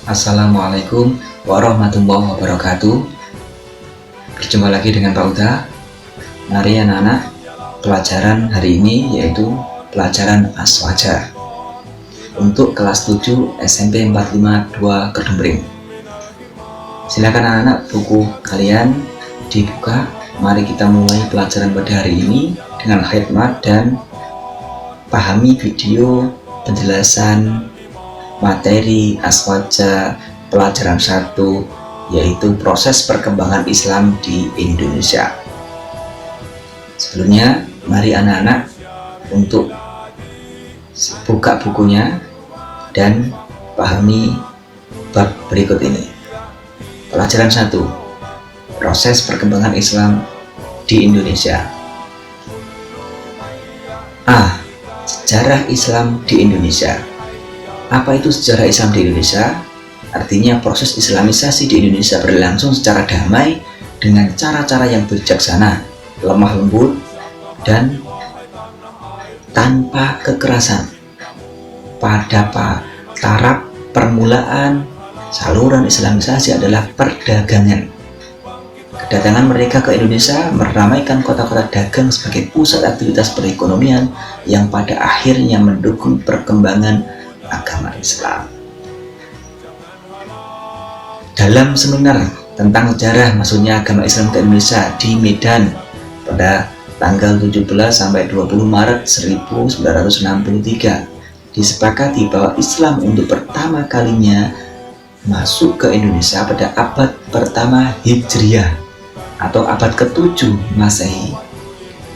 Assalamualaikum warahmatullahi wabarakatuh. Berjumpa lagi dengan Pak Uda. Mari anak-anak, pelajaran hari ini yaitu pelajaran Aswaja untuk kelas 7 SMP 452 Kedembring. Silakan anak-anak, buku kalian dibuka. Mari kita mulai pelajaran pada hari ini dengan khidmat dan pahami video penjelasan materi Aswaja pelajaran 1, yaitu proses perkembangan Islam di Indonesia. Sebelumnya, mari anak-anak untuk buka bukunya dan pahami bab berikut ini. Pelajaran 1, proses perkembangan Islam di Indonesia. A. Sejarah Islam di Indonesia. Apa itu sejarah Islam di Indonesia? Artinya proses islamisasi di Indonesia berlangsung secara damai dengan cara-cara yang bijaksana, lemah lembut, dan tanpa kekerasan. Pada taraf permulaan, saluran islamisasi adalah perdagangan. Kedatangan mereka ke Indonesia meramaikan kota-kota dagang sebagai pusat aktivitas perekonomian yang pada akhirnya mendukung perkembangan agama Islam. Dalam seminar tentang sejarah masuknya agama Islam ke Indonesia di Medan pada tanggal 17 sampai 20 Maret 1963 disepakati bahwa Islam untuk pertama kalinya masuk ke Indonesia pada abad pertama Hijriah atau abad ke-7 Masehi.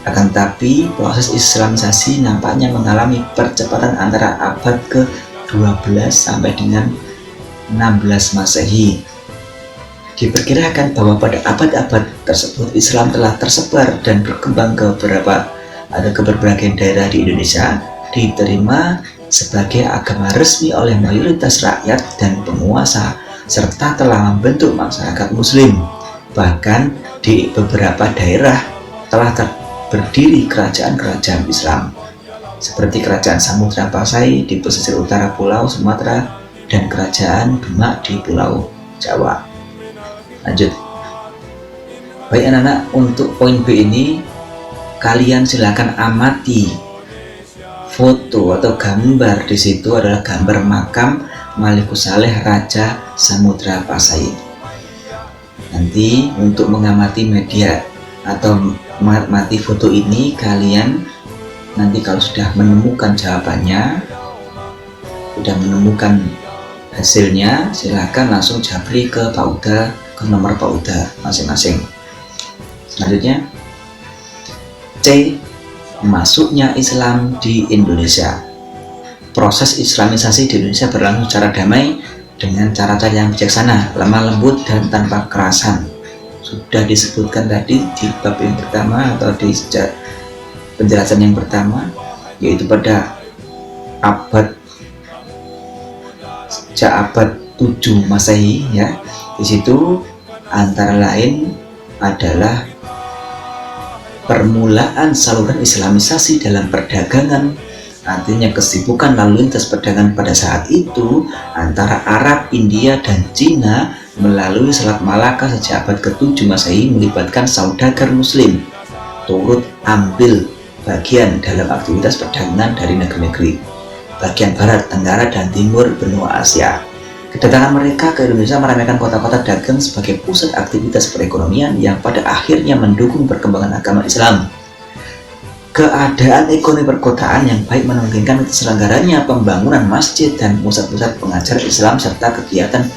Akan tetapi proses islamisasi nampaknya mengalami percepatan antara abad ke-12 sampai dengan 16 Masehi. Diperkirakan bahwa pada abad-abad tersebut Islam telah tersebar dan berkembang ke berbagai daerah di Indonesia, diterima sebagai agama resmi oleh mayoritas rakyat dan penguasa, serta telah membentuk masyarakat muslim. Bahkan di beberapa daerah telah berdiri kerajaan-kerajaan Islam seperti Kerajaan Samudra Pasai di pesisir utara Pulau Sumatera dan Kerajaan Demak di Pulau Jawa. Lanjut. Baik anak-anak, untuk poin B ini kalian silakan amati foto atau gambar. Di situ adalah gambar makam Malikus Saleh Raja Samudra Pasai. Nanti untuk mengamati media atau mengamati foto ini, kalian nanti kalau sudah menemukan jawabannya, sudah menemukan hasilnya, silakan langsung japri ke Pak Uda, ke nomor Pak Uda masing-masing. Selanjutnya, C. Masuknya Islam di Indonesia. Proses islamisasi di Indonesia berlangsung secara damai dengan cara-cara yang bijaksana, lemah lembut, dan tanpa kekerasan. Sudah disebutkan tadi di bab yang pertama atau di penjelasan yang pertama, yaitu pada sejak abad 7 Masehi ya. Di situ antara lain adalah permulaan saluran islamisasi dalam perdagangan. Artinya kesibukan lalu lintas perdagangan pada saat itu antara Arab, India, dan Cina melalui Selat Malaka sejak abad ke-7 Masehi melibatkan saudagar muslim turut ambil bagian dalam aktivitas perdagangan dari negeri-negeri bagian barat, tenggara, dan timur benua Asia. Kedatangan mereka ke Indonesia meramaikan kota-kota dagang sebagai pusat aktivitas perekonomian yang pada akhirnya mendukung perkembangan agama Islam. Keadaan ekonomi perkotaan yang baik memungkinkan terselenggaranya pembangunan masjid dan pusat-pusat pengajar Islam serta kegiatan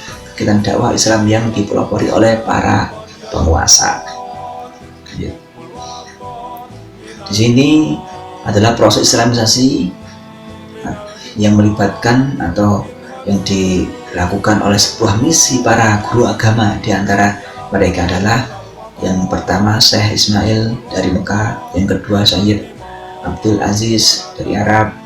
dakwah Islam yang dipelopori oleh para penguasa. Di sini adalah proses islamisasi yang melibatkan atau yang dilakukan oleh sebuah misi para guru agama. Di antara mereka adalah yang pertama Syekh Ismail dari Mekah, yang kedua Syekh Abdul Aziz dari Arab,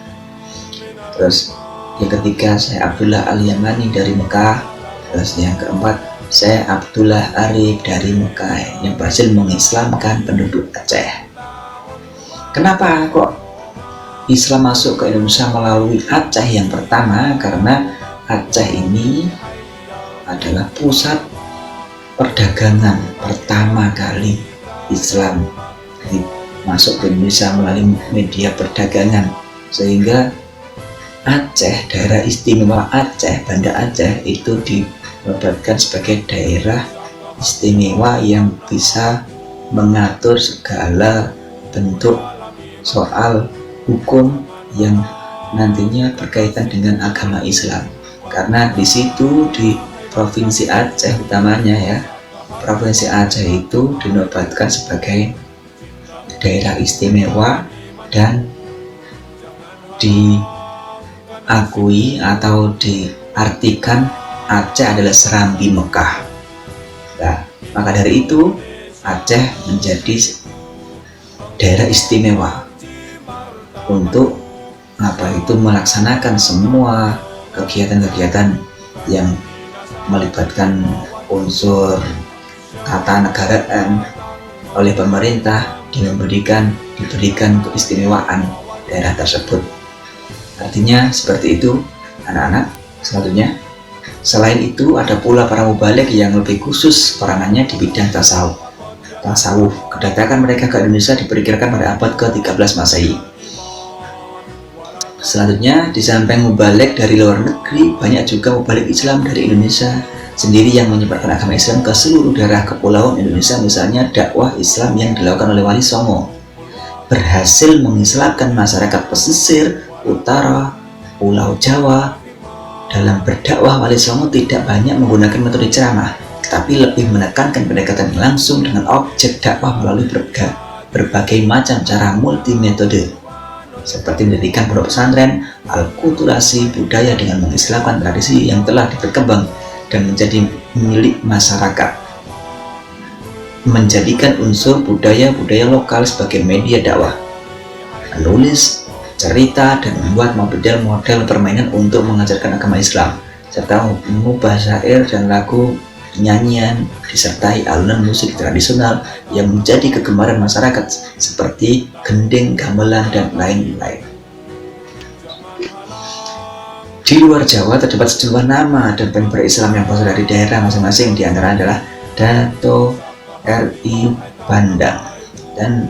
terus yang ketiga Syekh Abdullah Al-Yamani dari Mekah, terus yang keempat Syekh Abdullah Arif dari Mekah yang berhasil mengislamkan penduduk Aceh. Kenapa kok Islam masuk ke Indonesia melalui Aceh yang pertama? Karena Aceh ini adalah pusat perdagangan pertama kali Islam masuk ke Indonesia melalui media perdagangan, sehingga Aceh, daerah istimewa Aceh, Banda Aceh itu dinobatkan sebagai daerah istimewa yang bisa mengatur segala bentuk soal hukum yang nantinya berkaitan dengan agama Islam. Karena di situ, di Provinsi Aceh utamanya ya, Provinsi Aceh itu dinobatkan sebagai daerah istimewa dan diakui atau diartikan Aceh adalah Serambi Mekah. Nah, maka dari itu Aceh menjadi daerah istimewa untuk melaksanakan semua kegiatan-kegiatan yang melibatkan unsur ketatanegaraan oleh pemerintah, diberikan keistimewaan daerah tersebut. Artinya seperti itu anak-anak. Selanjutnya, selain itu ada pula para mubalik yang lebih khusus peranannya di bidang tasawuf. Kedatangan mereka ke Indonesia diperkirakan pada abad ke-13 Masehi. Selanjutnya, di samping mubalik dari luar negeri, banyak juga mubalik Islam dari Indonesia sendiri yang menyebarkan agama Islam ke seluruh daerah kepulauan Indonesia. Misalnya dakwah Islam yang dilakukan oleh Wali Songo berhasil mengislamkan masyarakat pesisir utara Pulau Jawa. Dalam berdakwah, Wali Songo tidak banyak menggunakan metode ceramah, tapi lebih menekankan pendekatan langsung dengan objek dakwah melalui berbagai macam cara multimetode, seperti mendirikan pondok pesantren, alkulturasi budaya dengan mengislamkan tradisi yang telah berkembang dan menjadi milik masyarakat, menjadikan unsur budaya lokal sebagai media dakwah, menulis cerita dan membuat model permainan untuk mengajarkan agama Islam, serta mengubah syair dan lagu nyanyian disertai alunan musik tradisional yang menjadi kegemaran masyarakat seperti gending, gamelan, dan lain-lain. Di luar Jawa terdapat sejumlah nama dan penyebar Islam yang berasal dari daerah masing-masing, di antara adalah Dato RI Bandang dan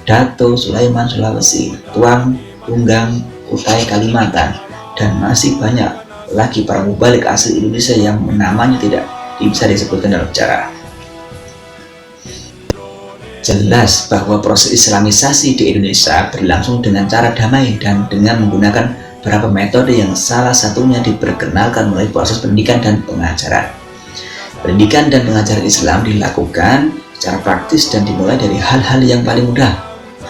Dato Sulaiman Sulawesi, Tuang Tunggang Kutai Kalimantan, dan masih banyak lagi para mubalik asli Indonesia yang namanya tidak bisa disebutkan dalam sejarah. Jelas bahwa proses Islamisasi di Indonesia berlangsung dengan cara damai dan dengan menggunakan beberapa metode yang salah satunya diperkenalkan melalui proses pendidikan dan pengajaran. Pendidikan dan pengajaran Islam dilakukan secara praktis dan dimulai dari hal-hal yang paling mudah.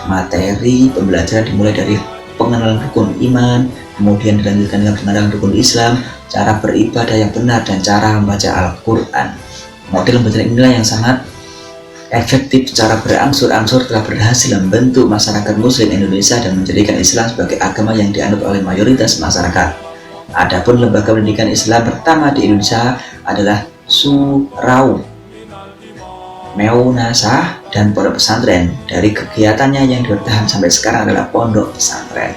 Materi pembelajaran dimulai dari pengenalan rukun iman, kemudian dilanjutkan dengan pengenalan rukun Islam, cara beribadah yang benar, dan cara membaca Al-Quran. Model pembelajaran inilah yang sangat efektif secara berangsur-angsur telah berhasil membentuk masyarakat Muslim Indonesia dan menjadikan Islam sebagai agama yang dianut oleh mayoritas masyarakat. Adapun lembaga pendidikan Islam pertama di Indonesia adalah Surau, Meunasah, dan pondok pesantren. Dari kegiatannya yang bertahan sampai sekarang adalah pondok pesantren.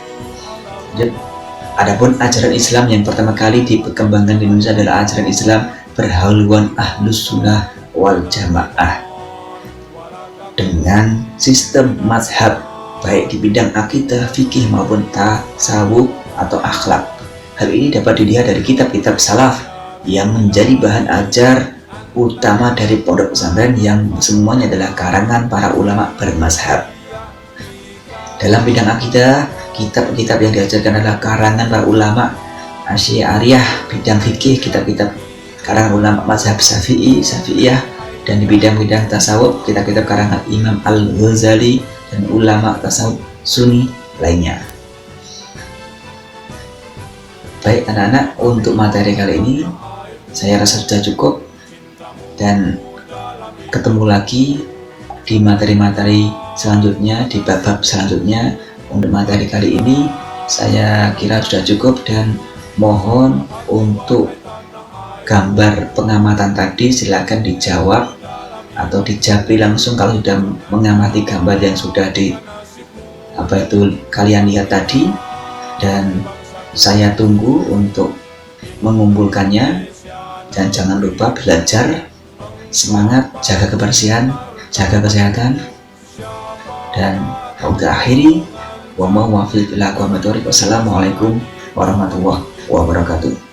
Adapun ajaran Islam yang pertama kali dikembangkan di Indonesia adalah ajaran Islam berhaluan Ahlus Sunnah wal Jamaah dengan sistem mazhab baik di bidang akidah, fikih maupun tasawuf atau akhlak. Hal ini dapat dilihat dari kitab-kitab salaf yang menjadi bahan ajar utama dari pondok pesantren yang semuanya adalah karangan para ulama bermazhab. Dalam bidang akidah, kitab-kitab yang diajarkan adalah karangan para ulama Asy'ariyah, bidang fikih kitab-kitab karangan ulama mazhab Syafi'iyah, dan di bidang-bidang tasawuf kitab-kitab karangan Imam Al-Ghazali dan ulama tasawuf Sunni lainnya. Baik anak-anak, untuk materi kali ini saya rasa sudah cukup, dan ketemu lagi di materi-materi selanjutnya, di bab-bab selanjutnya. Untuk materi kali ini saya kira sudah cukup, dan mohon untuk gambar pengamatan tadi silakan dijawab atau dijawab langsung kalau sudah mengamati gambar yang sudah kalian lihat tadi, dan saya tunggu untuk mengumpulkannya. dan jangan lupa belajar, semangat, jaga kebersihan, jaga kesehatan. Dan untuk akhiri, wassalamualaikum warahmatullahi wabarakatuh.